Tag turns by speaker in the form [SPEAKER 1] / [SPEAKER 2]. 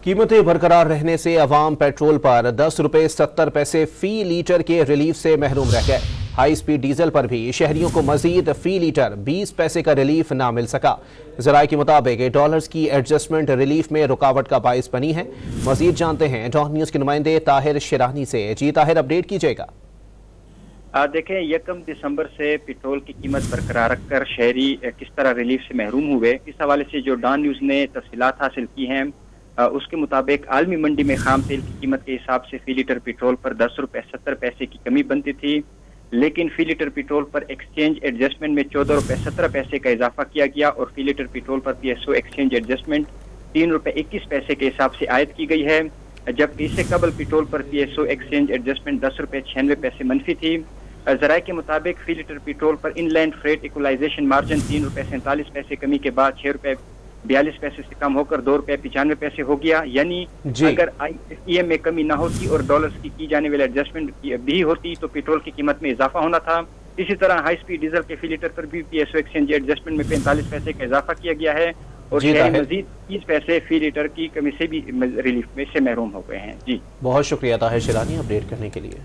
[SPEAKER 1] कीमतें बरकरार रहने से अवाम पेट्रोल पर 10 रुपए 70 पैसे फी लीटर के रिलीफ से महरूम रह गए। हाई स्पीड डीजल पर भी शहरियों को मजीद फी लीटर 20 पैसे का रिलीफ ना मिल सका। जराये के मुताबिक डॉलर्स की एडजस्टमेंट रिलीफ में रुकावट का बाइस बनी है। मजीद जानते हैं डॉन न्यूज के नुमाइंदे ताहिर शिरानी से। जी ताहिर, अपडेट कीजिएगा।
[SPEAKER 2] देखें, 1 दिसंबर से पेट्रोल की कीमत बरकरार रखकर शहरी किस तरह रिलीफ से महरूम हुए, इस हवाले से जो डॉन न्यूज ने तफसीलात हासिल की हैं, उसके मुताबिक आलमी मंडी में खाम तेल की कीमत के हिसाब से फी लीटर पेट्रोल पर 10 रुपए 70 पैसे की कमी बनती थी, लेकिन फी लीटर पेट्रोल पर एक्सचेंज एडजस्टमेंट में 14 रुपए 17 पैसे का इजाफा किया गया और फी लीटर पेट्रोल पर PSO एक्सचेंज एडजस्टमेंट 3 रुपए 21 पैसे के हिसाब से आयद की गई है, जबकि इससे कबल पेट्रोल पर PSO एक्सचेंज एडजस्टमेंट 10 रुपए 96 पैसे मनफी थी। जराये के मुताबिक फी लीटर पेट्रोल पर इनलैंड फ्रेट इक्वलाइजेशन मार्जिन 3 रुपए 47 पैसे कमी के बाद 6 रुपए 42 पैसे से कम होकर 2 रुपए 95 पैसे हो गया। यानी अगर IEM में कमी ना होती और डॉलर्स की जाने वाली एडजस्टमेंट भी होती तो पेट्रोल की कीमत में इजाफा होना था। इसी तरह हाई स्पीड डीजल के फी लीटर पर भी PSO एक्सचेंज एडजस्टमेंट में 45 पैसे का इजाफा किया गया है और शहरी मजीद 30 पैसे फी लीटर की कमी से भी रिलीफ में से महरूम हो गए हैं। जी,
[SPEAKER 1] बहुत शुक्रिया ताहिर शिरानी अपडेट करने के लिए।